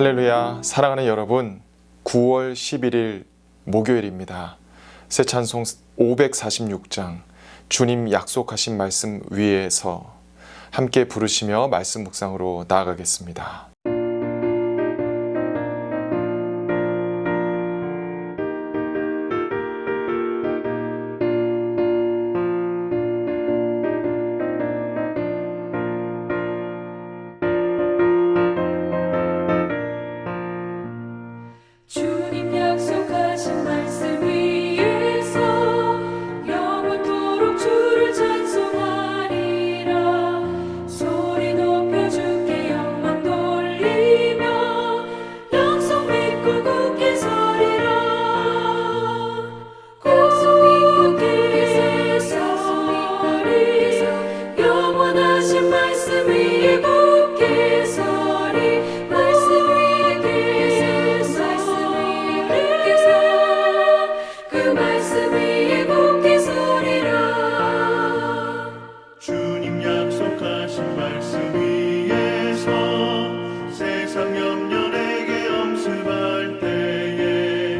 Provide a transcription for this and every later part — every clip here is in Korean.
할렐루야, 사랑하는 여러분, 9월 11일 목요일입니다. 새 찬송 546장 주님 약속하신 말씀 위에서 함께 부르시며 말씀 묵상으로 나아가겠습니다. 주님 약속하신 말씀 위에서 영원토록 주를 찬송하리라. 소리 높여 주께 영광 돌리며 약속 믿고 굳게 서리라. 굳게 서리 영원하신 말씀 위에 굳게 서리. 말씀 위에 그 말씀 위에 굳게 서리라. 주님 약속하신 말씀 위에서 세상 염려 내게 엄습할 때에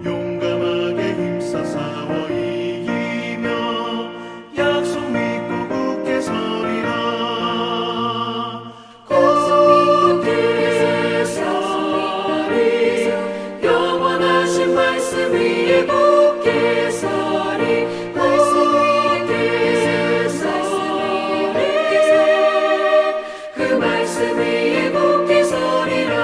용감하게 힘써 싸워 이기며 약속 믿고 굳게 서리라. 굳게 서리 영원하신 말씀 위에 굳게 서리. 말씀 위에 서리 그 말씀 위에 굳게 서리라.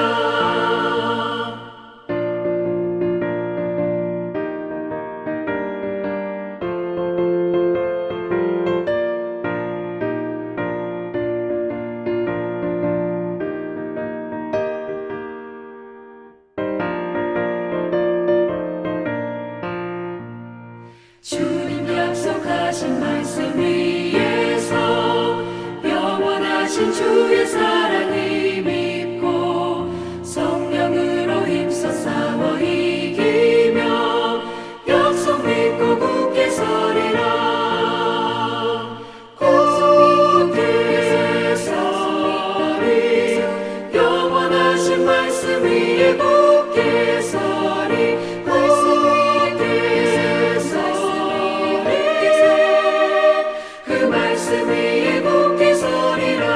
주님 약속하신 말씀 위에서 영원하신 주의 사랑을 믿고 성령으로 힘써 싸워 이기며 약속 믿고 굳게 서리라. 굳게 서리 영원하신 말씀 위에 굳게 서리. 말씀 그 말씀 위에 굳게 서리라.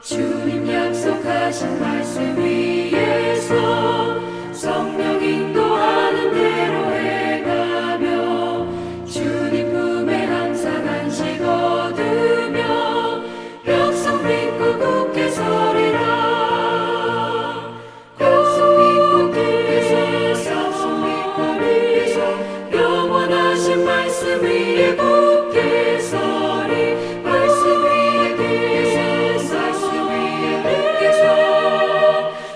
주님 약속하신 말씀 위에서 성령 인도하는 대로 행하며 주님 품에 항상 안식 얻으며 약속 믿고 굳게 서리라. 약속 믿고 굳게 서리 영원하신 말씀 위에 굳게 서리. 말씀 위에 굳게 서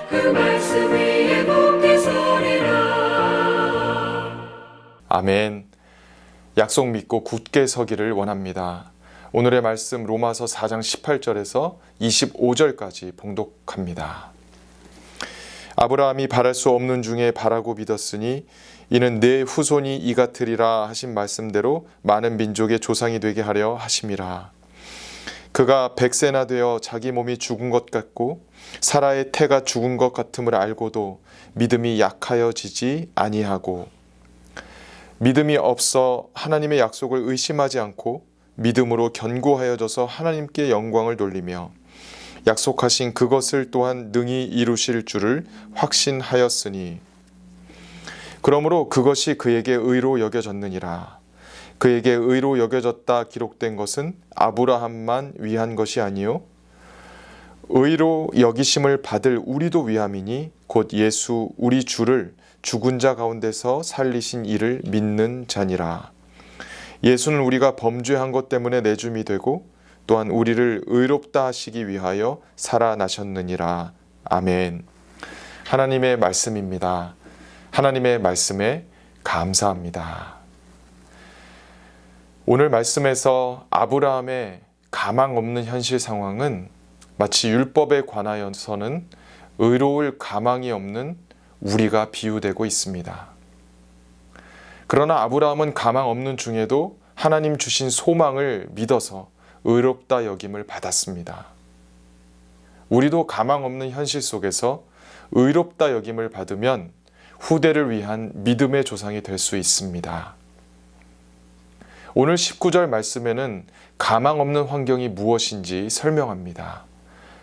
그 말씀 위에 굳게 서리라. 아멘. 약속 믿고 굳게 서기를 원합니다. 오늘의 말씀 로마서 4장 18절에서 25절까지 봉독합니다. 아브라함이 바랄 수 없는 중에 바라고 믿었으니 이는 내 후손이 이 같으리라 하신 말씀대로 많은 민족의 조상이 되게 하려 하심이라. 그가 100세나 되어 자기 몸이 죽은 것 같고 사라의 태가 죽은 것 같음을 알고도 믿음이 약하여지지 아니하고 믿음이 없어 하나님의 약속을 의심하지 않고 믿음으로 견고하여져서 하나님께 영광을 돌리며 약속하신 그것을 또한 능히 이루실 줄을 확신하였으니 그러므로 그것이 그에게 의로 여겨졌느니라. 그에게 의로 여겨졌다 기록된 것은 아브라함만 위한 것이 아니요 의로 여기심을 받을 우리도 위함이니 곧 예수 우리 주를 죽은 자 가운데서 살리신 이를 믿는 자니라. 예수는 우리가 범죄한 것 때문에 내줌이 되고 또한 우리를 의롭다 하시기 위하여 살아나셨느니라. 아멘. 하나님의 말씀입니다. 하나님의 말씀에 감사합니다. 오늘 말씀에서 아브라함의 가망 없는 현실 상황은 마치 율법에 관하여서는 의로울 가망이 없는 우리가 비유되고 있습니다. 그러나 아브라함은 가망 없는 중에도 하나님 주신 소망을 믿어서 의롭다 여김을 받았습니다. 우리도 가망 없는 현실 속에서 의롭다 여김을 받으면 후대를 위한 믿음의 조상이 될 수 있습니다. 오늘 19절 말씀에는 가망 없는 환경이 무엇인지 설명합니다.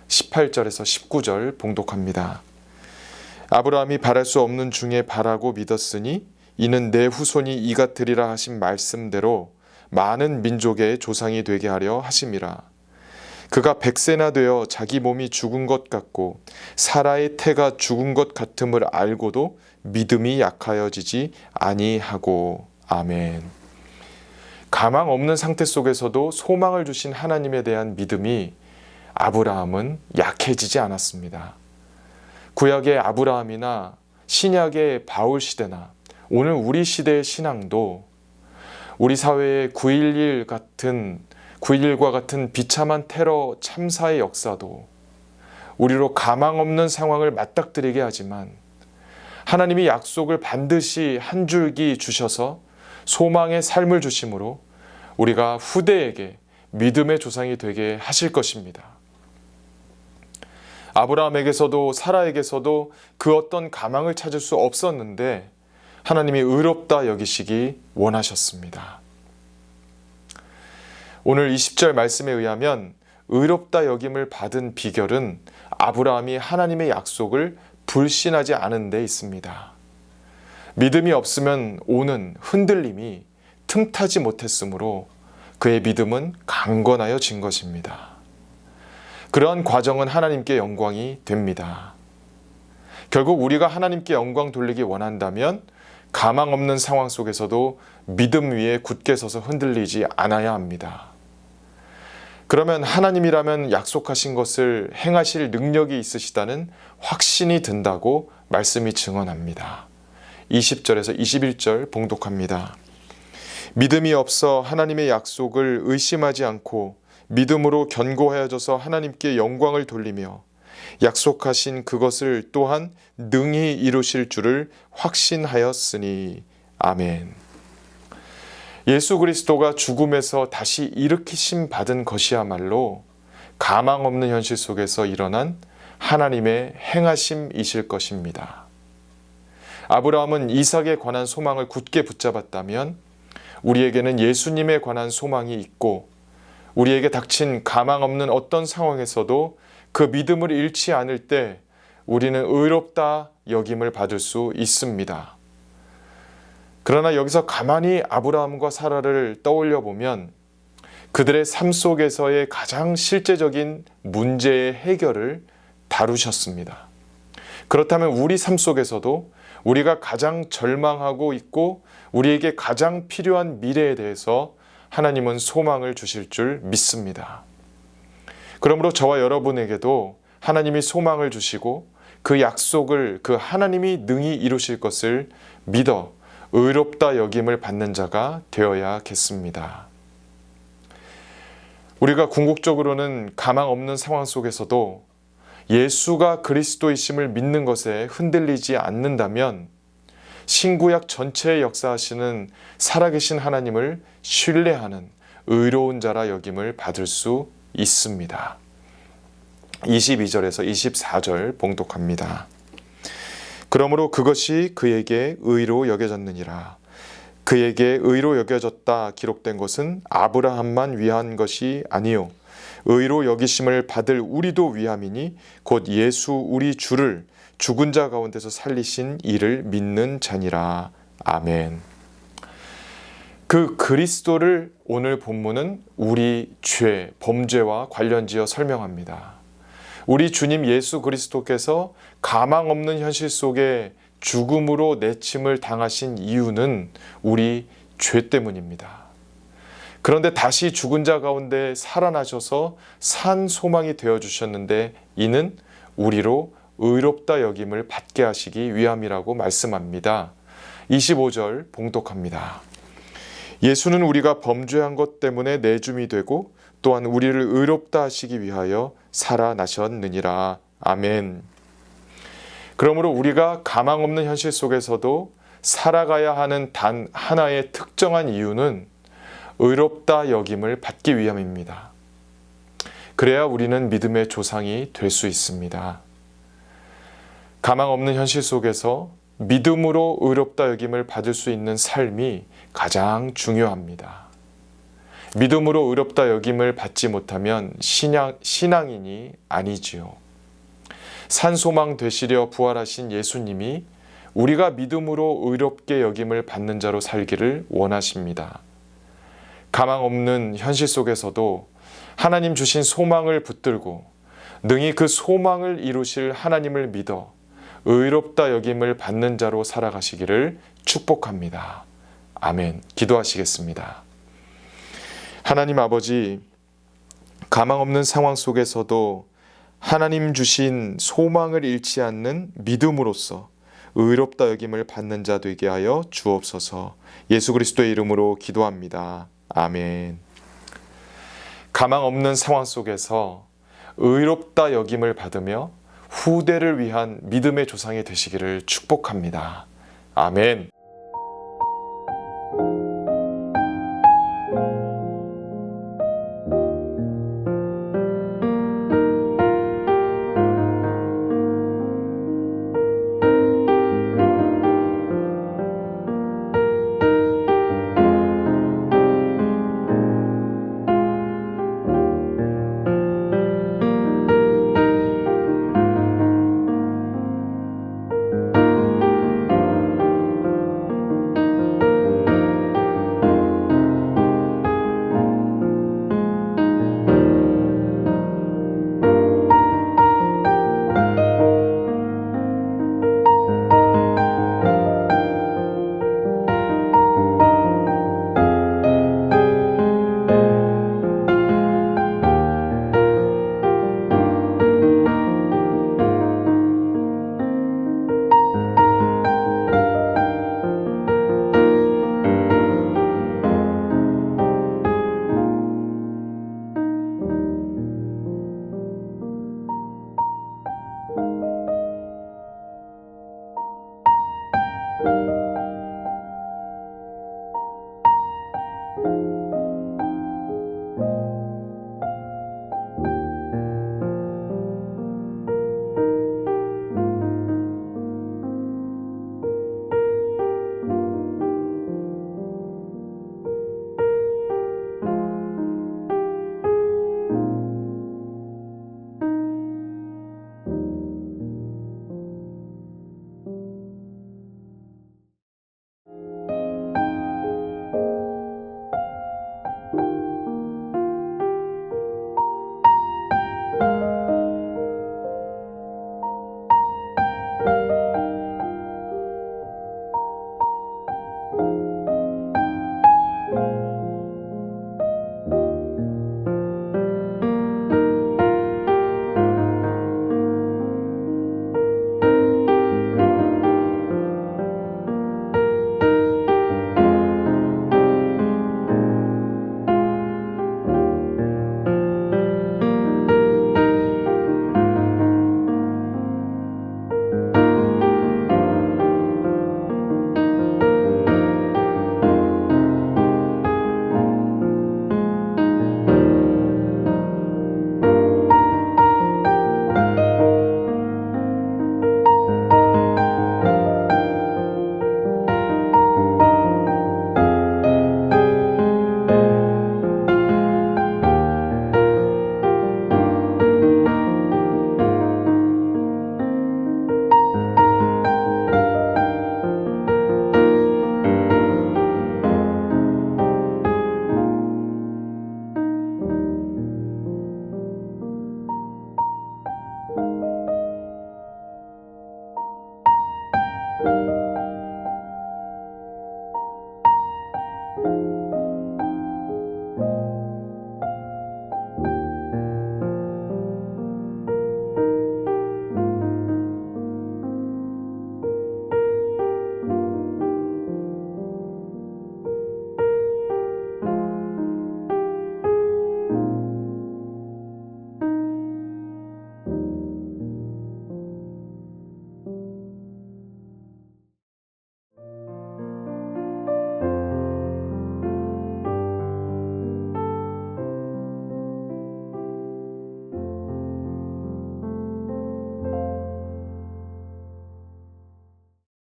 18절에서 19절 봉독합니다. 아브라함이 바랄 수 없는 중에 바라고 믿었으니 이는 내 후손이 이같으리라 하신 말씀대로 많은 민족의 조상이 되게 하려 하심이라. 그가 100세나 되어 자기 몸이 죽은 것 같고 사라의 태가 죽은 것 같음을 알고도 믿음이 약하여지지 아니하고. 아멘. 가망 없는 상태 속에서도 소망을 주신 하나님에 대한 믿음이 아브라함은 약해지지 않았습니다. 구약의 아브라함이나 신약의 바울 시대나 오늘 우리 시대의 신앙도 우리 사회의 9.11과 같은 비참한 테러 참사의 역사도 우리로 가망 없는 상황을 맞닥뜨리게 하지만 하나님이 약속을 반드시 한 줄기 주셔서 소망의 삶을 주심으로 우리가 후대에게 믿음의 조상이 되게 하실 것입니다. 아브라함에게서도 사라에게서도 그 어떤 가망을 찾을 수 없었는데 하나님이 의롭다 여기시기 원하셨습니다. 오늘 20절 말씀에 의하면 의롭다 여김을 받은 비결은 아브라함이 하나님의 약속을 불신하지 않은 데 있습니다. 믿음이 없으면 오는 흔들림이 틈타지 못했으므로 그의 믿음은 강건하여진 것입니다. 그러한 과정은 하나님께 영광이 됩니다. 결국 우리가 하나님께 영광 돌리기 원한다면 가망 없는 상황 속에서도 믿음 위에 굳게 서서 흔들리지 않아야 합니다. 그러면 하나님이라면 약속하신 것을 행하실 능력이 있으시다는 확신이 든다고 말씀이 증언합니다. 20절에서 21절 봉독합니다. 믿음이 없어 하나님의 약속을 의심하지 않고 믿음으로 견고하여져서 하나님께 영광을 돌리며 약속하신 그것을 또한 능히 이루실 줄을 확신하였으니. 아멘. 예수 그리스도가 죽음에서 다시 일으키심 받은 것이야말로 가망 없는 현실 속에서 일어난 하나님의 행하심이실 것입니다. 아브라함은 이삭에 관한 소망을 굳게 붙잡았다면 우리에게는 예수님에 관한 소망이 있고 우리에게 닥친 가망 없는 어떤 상황에서도 그 믿음을 잃지 않을 때 우리는 의롭다 여김을 받을 수 있습니다. 그러나 여기서 가만히 아브라함과 사라를 떠올려 보면 그들의 삶 속에서의 가장 실제적인 문제의 해결을 다루셨습니다. 그렇다면 우리 삶 속에서도 우리가 가장 절망하고 있고 우리에게 가장 필요한 미래에 대해서 하나님은 소망을 주실 줄 믿습니다. 그러므로 저와 여러분에게도 하나님이 소망을 주시고 그 약속을 그 하나님이 능히 이루실 것을 믿어 의롭다 여김을 받는 자가 되어야겠습니다. 우리가 궁극적으로는 가망 없는 상황 속에서도 예수가 그리스도이심을 믿는 것에 흔들리지 않는다면 신구약 전체에 역사하시는 살아계신 하나님을 신뢰하는 의로운 자라 여김을 받을 수 있습니다. 22절에서 24절 봉독합니다. 그러므로 그것이 그에게 의로 여겨졌느니라. 그에게 의로 여겨졌다 기록된 것은 아브라함만 위한 것이 아니요 의로 여기심을 받을 우리도 위함이니 곧 예수 우리 주를 죽은 자 가운데서 살리신 이를 믿는 자니라. 아멘. 그 그리스도를 오늘 본문은 우리 죄, 범죄와 관련지어 설명합니다. 우리 주님 예수 그리스도께서 가망 없는 현실 속에 죽음으로 내침을 당하신 이유는 우리 죄 때문입니다. 그런데 다시 죽은 자 가운데 살아나셔서 산 소망이 되어주셨는데 이는 우리로 의롭다 여김을 받게 하시기 위함이라고 말씀합니다. 25절 봉독합니다. 예수는 우리가 범죄한 것 때문에 내줌이 되고 또한 우리를 의롭다 하시기 위하여 살아나셨느니라. 아멘. 그러므로 우리가 가망 없는 현실 속에서도 살아가야 하는 단 하나의 특정한 이유는 의롭다 여김을 받기 위함입니다. 그래야 우리는 믿음의 조상이 될 수 있습니다. 가망 없는 현실 속에서 믿음으로 의롭다 여김을 받을 수 있는 삶이 가장 중요합니다. 믿음으로 의롭다 여김을 받지 못하면 신앙인이 아니지요. 산소망 되시려 부활하신 예수님이 우리가 믿음으로 의롭게 여김을 받는 자로 살기를 원하십니다. 가망 없는 현실 속에서도 하나님 주신 소망을 붙들고 능히 그 소망을 이루실 하나님을 믿어 의롭다 여김을 받는 자로 살아가시기를 축복합니다. 아멘. 기도하시겠습니다. 하나님 아버지, 가망 없는 상황 속에서도 하나님 주신 소망을 잃지 않는 믿음으로써 의롭다 여김을 받는 자 되게 하여 주옵소서. 예수 그리스도의 이름으로 기도합니다. 아멘. 가망 없는 상황 속에서 의롭다 여김을 받으며 후대를 위한 믿음의 조상이 되시기를 축복합니다. 아멘.